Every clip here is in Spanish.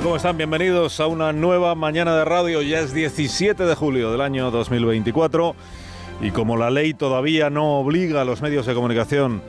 tal? ¿Cómo están? Bienvenidos a una nueva mañana de radio. Ya es 17 de julio del año 2024 y como la ley todavía no obliga a los medios de comunicación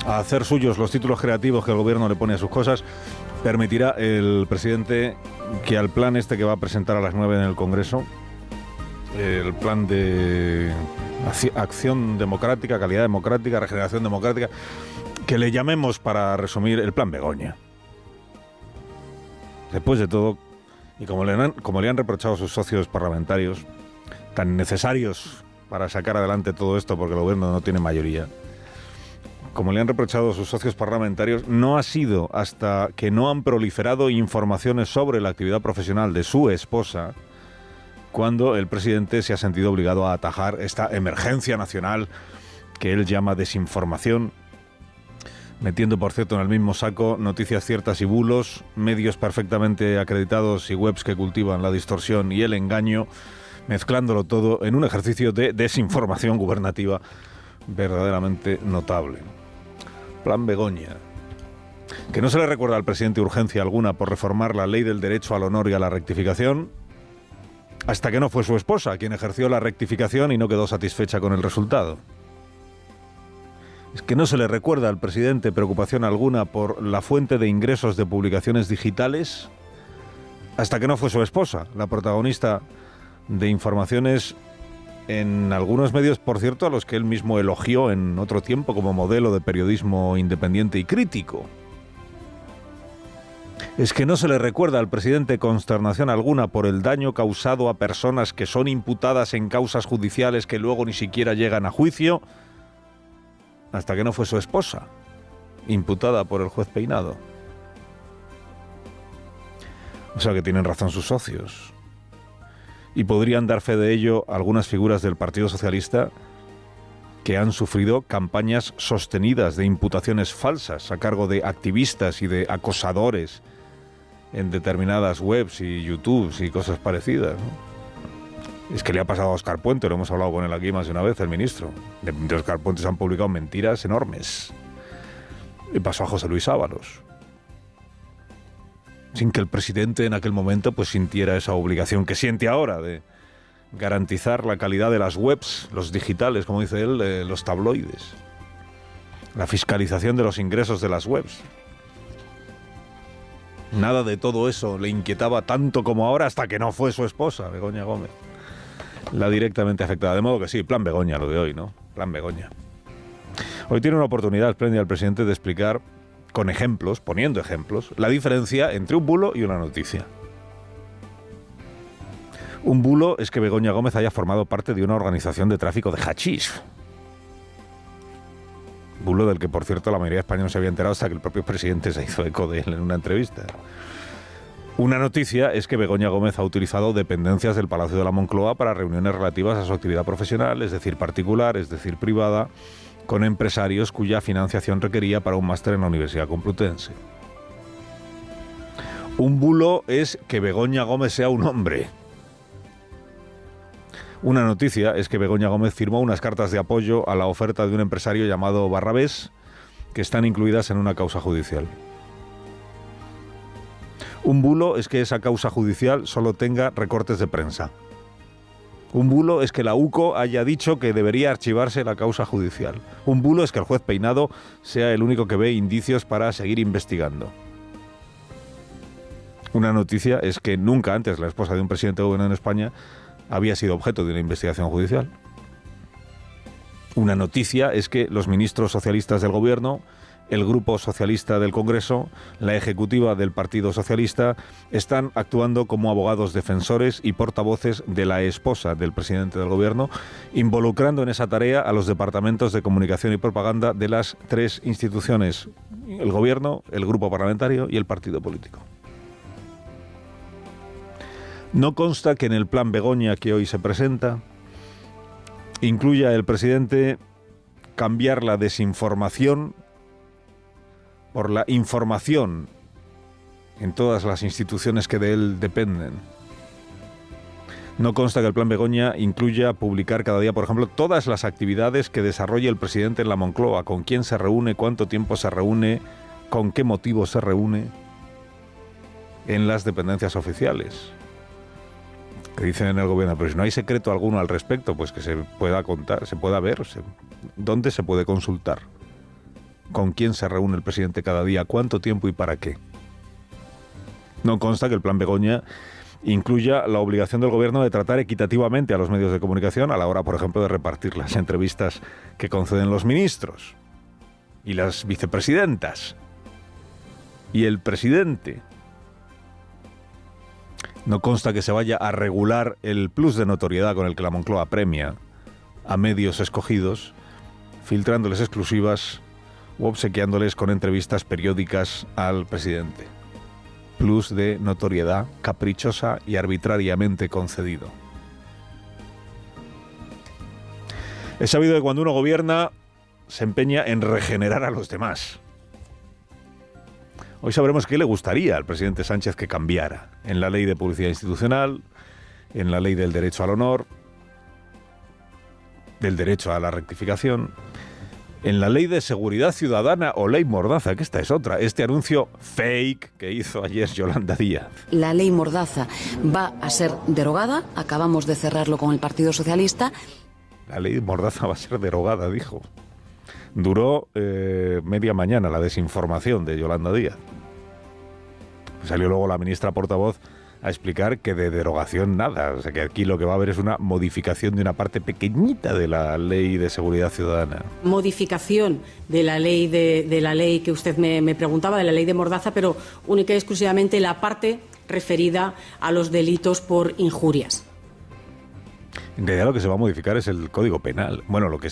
a hacer suyos los títulos creativos que el gobierno le pone a sus cosas, permitirá el presidente que al plan este que va a presentar a las 9 en el Congreso, el plan de acción democrática, calidad democrática, regeneración democrática, que le llamemos, para resumir, el plan Begoña. Después de todo, y como le han reprochado sus socios parlamentarios, tan necesarios para sacar adelante todo esto porque el gobierno no tiene mayoría, como le han reprochado sus socios parlamentarios, no ha sido hasta que no han proliferado informaciones sobre la actividad profesional de su esposa cuando el presidente se ha sentido obligado a atajar esta emergencia nacional que él llama desinformación, metiendo, por cierto, en el mismo saco noticias ciertas y bulos, medios perfectamente acreditados y webs que cultivan la distorsión y el engaño, mezclándolo todo en un ejercicio de desinformación gubernativa verdaderamente notable. Plan Begoña. Que no se le recuerda al presidente urgencia alguna por reformar la ley del derecho al honor y a la rectificación, hasta que no fue su esposa quien ejerció la rectificación y no quedó satisfecha con el resultado. Es que no se le recuerda al presidente preocupación alguna por la fuente de ingresos de publicaciones digitales, hasta que no fue su esposa la protagonista de informaciones en algunos medios, por cierto, a los que él mismo elogió en otro tiempo como modelo de periodismo independiente y crítico. Es que no se le recuerda al presidente consternación alguna por el daño causado a personas que son imputadas en causas judiciales que luego ni siquiera llegan a juicio, hasta que no fue su esposa, imputada por el juez Peinado. O sea que tienen razón sus socios. Y podrían dar fe de ello algunas figuras del Partido Socialista que han sufrido campañas sostenidas de imputaciones falsas a cargo de activistas y de acosadores en determinadas webs y YouTubes y cosas parecidas, ¿no? Es que le ha pasado a Óscar Puente, lo hemos hablado con él aquí más de una vez, el ministro. De Óscar Puente se han publicado mentiras enormes. Y pasó a José Luis Ábalos. Sin que el presidente en aquel momento pues sintiera esa obligación que siente ahora de garantizar la calidad de las webs, los digitales, como dice él, los tabloides. La fiscalización de los ingresos de las webs. Nada de todo eso le inquietaba tanto como ahora, hasta que no fue su esposa, Begoña Gómez, la directamente afectada. De modo que sí, plan Begoña lo de hoy, ¿no? Plan Begoña. Hoy tiene una oportunidad espléndida el presidente de explicar con ejemplos, poniendo ejemplos, la diferencia entre un bulo y una noticia. Un bulo es que Begoña Gómez haya formado parte de una organización de tráfico de hachís. Bulo del que, por cierto, la mayoría de España no se había enterado hasta que el propio presidente se hizo eco de él en una entrevista. Una noticia es que Begoña Gómez ha utilizado dependencias del Palacio de la Moncloa para reuniones relativas a su actividad profesional, es decir, particular, es decir, privada, con empresarios cuya financiación requería para un máster en la Universidad Complutense. Un bulo es que Begoña Gómez sea un hombre. Una noticia es que Begoña Gómez firmó unas cartas de apoyo a la oferta de un empresario llamado Barrabés, que están incluidas en una causa judicial. Un bulo es que esa causa judicial solo tenga recortes de prensa. Un bulo es que la UCO haya dicho que debería archivarse la causa judicial. Un bulo es que el juez Peinado sea el único que ve indicios para seguir investigando. Una noticia es que nunca antes la esposa de un presidente de gobierno en España había sido objeto de una investigación judicial. Una noticia es que los ministros socialistas del gobierno, el Grupo Socialista del Congreso, la ejecutiva del Partido Socialista, están actuando como abogados defensores y portavoces de la esposa del presidente del gobierno, involucrando en esa tarea a los departamentos de comunicación y propaganda de las tres instituciones: el gobierno, el grupo parlamentario y el partido político. No consta que en el plan Begoña que hoy se presenta incluya el presidente cambiar la desinformación por la información en todas las instituciones que de él dependen. No consta que el plan Begoña incluya publicar cada día, por ejemplo, todas las actividades que desarrolla el presidente en la Moncloa, con quién se reúne, cuánto tiempo se reúne, con qué motivo se reúne. en las dependencias oficiales. Que dicen en el gobierno, pero si no hay secreto alguno al respecto, pues que se pueda contar, se pueda ver, ¿dónde se puede consultar? ¿Con quién se reúne el presidente cada día? ¿Cuánto tiempo y para qué? No consta que el plan Begoña incluya la obligación del gobierno de tratar equitativamente a los medios de comunicación a la hora, por ejemplo, de repartir las entrevistas que conceden los ministros y las vicepresidentas y el presidente. No consta que se vaya a regular el plus de notoriedad con el que la Moncloa premia a medios escogidos, filtrándoles exclusivas u obsequiándoles con entrevistas periódicas al presidente. Plus de notoriedad caprichosa y arbitrariamente concedido. Es sabido que cuando uno gobierna se empeña en regenerar a los demás. Hoy sabremos qué le gustaría al presidente Sánchez que cambiara en la ley de publicidad institucional, en la ley del derecho al honor, del derecho a la rectificación, en la ley de seguridad ciudadana o ley Mordaza, que esta es otra, este anuncio fake que hizo ayer Yolanda Díaz. La ley Mordaza va a ser derogada, acabamos de cerrarlo con el Partido Socialista. La ley Mordaza va a ser derogada, dijo. Duró media mañana la desinformación de Yolanda Díaz. Salió luego la ministra portavoz a explicar que de derogación nada, o sea que aquí lo que va a haber es una modificación de una parte pequeñita de la ley de seguridad ciudadana. Modificación de la ley de la ley que usted me preguntaba, de la ley de Mordaza, pero única y exclusivamente la parte referida a los delitos por injurias. En realidad lo que se va a modificar es el Código Penal. Bueno, lo que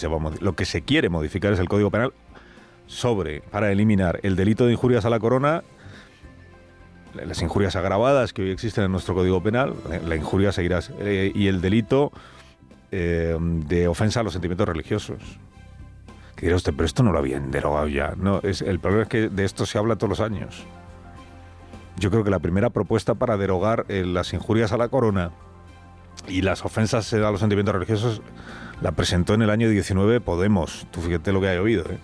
se quiere modificar es el Código Penal para eliminar el delito de injurias a la corona, las injurias agravadas que hoy existen en nuestro Código Penal, la injuria seguirá, y el delito de ofensa a los sentimientos religiosos. Que dirá usted, pero esto no lo habían derogado ya. No, el problema es que de esto se habla todos los años. Yo creo que la primera propuesta para derogar las injurias a la corona y las ofensas a los sentimientos religiosos la presentó en el año 19 Podemos. Tú fíjate lo que ha oído, ¿eh?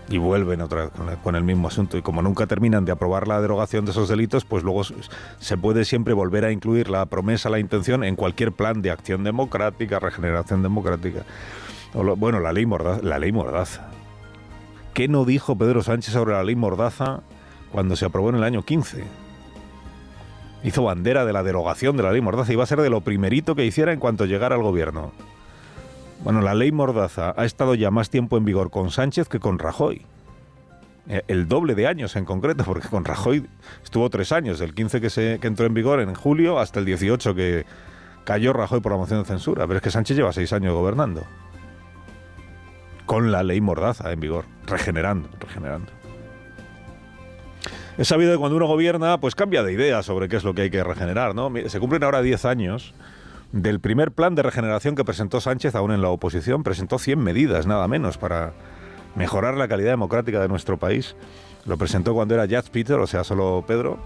Y vuelven otra vez con el mismo asunto. Y como nunca terminan de aprobar la derogación de esos delitos, pues luego se puede siempre volver a incluir la promesa, la intención en cualquier plan de acción democrática, regeneración democrática. Bueno, la ley Mordaza. ¿Qué no dijo Pedro Sánchez sobre la ley Mordaza cuando se aprobó en el año 15? Hizo bandera de la derogación de la ley Mordaza. Iba a ser de lo primerito que hiciera en cuanto llegara al gobierno. Bueno, la ley Mordaza ha estado ya más tiempo en vigor con Sánchez que con Rajoy. El doble de años en concreto, porque con Rajoy estuvo 3 años, del 15 que entró en vigor en julio hasta el 18 que cayó Rajoy por la moción de censura. Pero es que Sánchez lleva 6 años gobernando. Con la ley Mordaza en vigor, regenerando. Es sabido que cuando uno gobierna, pues cambia de idea sobre qué es lo que hay que regenerar, ¿no? Se cumplen ahora 10 años del primer plan de regeneración que presentó Sánchez aún en la oposición. Presentó 100 medidas, nada menos, para mejorar la calidad democrática de nuestro país. Lo presentó cuando era Jazz Peter, o sea, solo Pedro,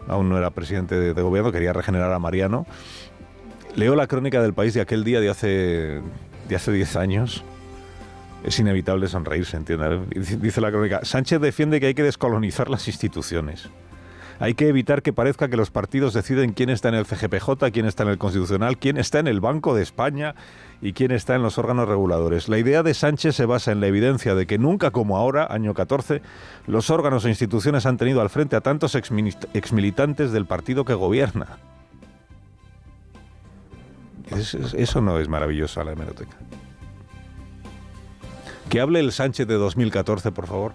aún no era presidente de gobierno, quería regenerar a Mariano. Leo la crónica del País de aquel día de hace 10 años. Es inevitable sonreírse, ¿entiendes? Dice la crónica, Sánchez defiende que hay que descolonizar las instituciones. Hay que evitar que parezca que los partidos deciden quién está en el CGPJ, quién está en el Constitucional, quién está en el Banco de España y quién está en los órganos reguladores. La idea de Sánchez se basa en la evidencia de que nunca como ahora, año 14, los órganos e instituciones han tenido al frente a tantos exmilitantes del partido que gobierna. Eso no es maravilloso a la hemeroteca. Que hable el Sánchez de 2014, por favor,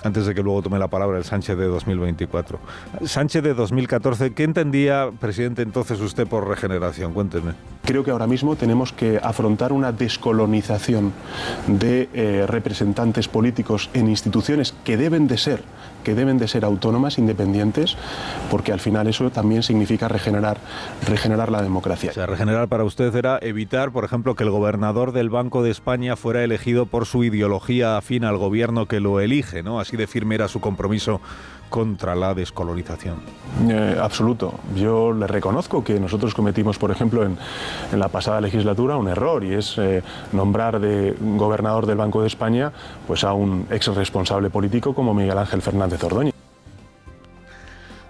antes de que luego tome la palabra el Sánchez de 2024. Sánchez de 2014, ¿qué entendía, presidente, entonces usted por regeneración? Cuénteme. Creo que ahora mismo tenemos que afrontar una descolonización de representantes políticos en instituciones que deben de ser autónomas, independientes, porque al final eso también significa regenerar la democracia. O sea, regenerar para usted era evitar, por ejemplo, que el gobernador del Banco de España fuera elegido por su ideología afín al gobierno que lo elige, ¿no? Así de firme era su compromiso contra la descolonización. Absoluto. Yo le reconozco que nosotros cometimos, por ejemplo, en la pasada legislatura un error, y es nombrar de gobernador del Banco de España pues a un ex responsable político como Miguel Ángel Fernández Ordóñez.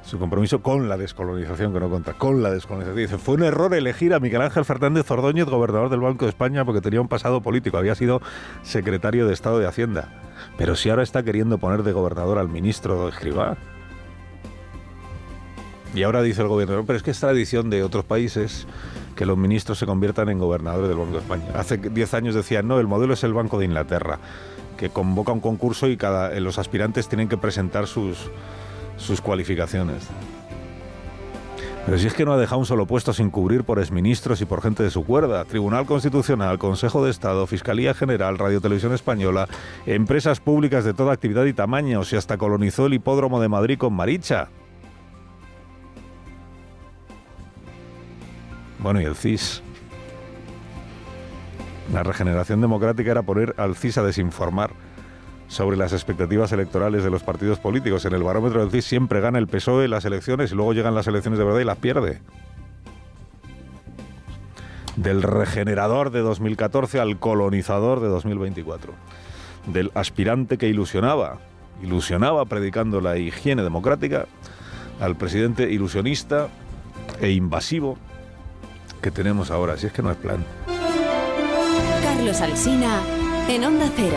su compromiso con la descolonización, que no cuenta, con la descolonización. Dice, fue un error elegir a Miguel Ángel Fernández Ordóñez gobernador del Banco de España porque tenía un pasado político, había sido secretario de Estado de Hacienda. Pero si ahora está queriendo poner de gobernador al ministro Escrivá. Y ahora dice el gobierno, pero es que es tradición de otros países que los ministros se conviertan en gobernadores del Banco de España. Hace 10 años decían, no, el modelo es el Banco de Inglaterra, que convoca un concurso y los aspirantes tienen que presentar sus cualificaciones. Pero si es que no ha dejado un solo puesto sin cubrir por exministros y por gente de su cuerda. Tribunal Constitucional, Consejo de Estado, Fiscalía General, Radio Televisión Española, empresas públicas de toda actividad y tamaño, y hasta colonizó el hipódromo de Madrid con Maricha. Bueno, y el CIS. La regeneración democrática era poner al CIS a desinformar sobre las expectativas electorales de los partidos políticos. En el barómetro del CIS siempre gana el PSOE las elecciones y luego llegan las elecciones de verdad y las pierde. Del regenerador de 2014 al colonizador de 2024. Del aspirante que ilusionaba predicando la higiene democrática, al presidente ilusionista e invasivo que tenemos ahora. Si es que no es plan. Carlos Alsina en Onda Cero.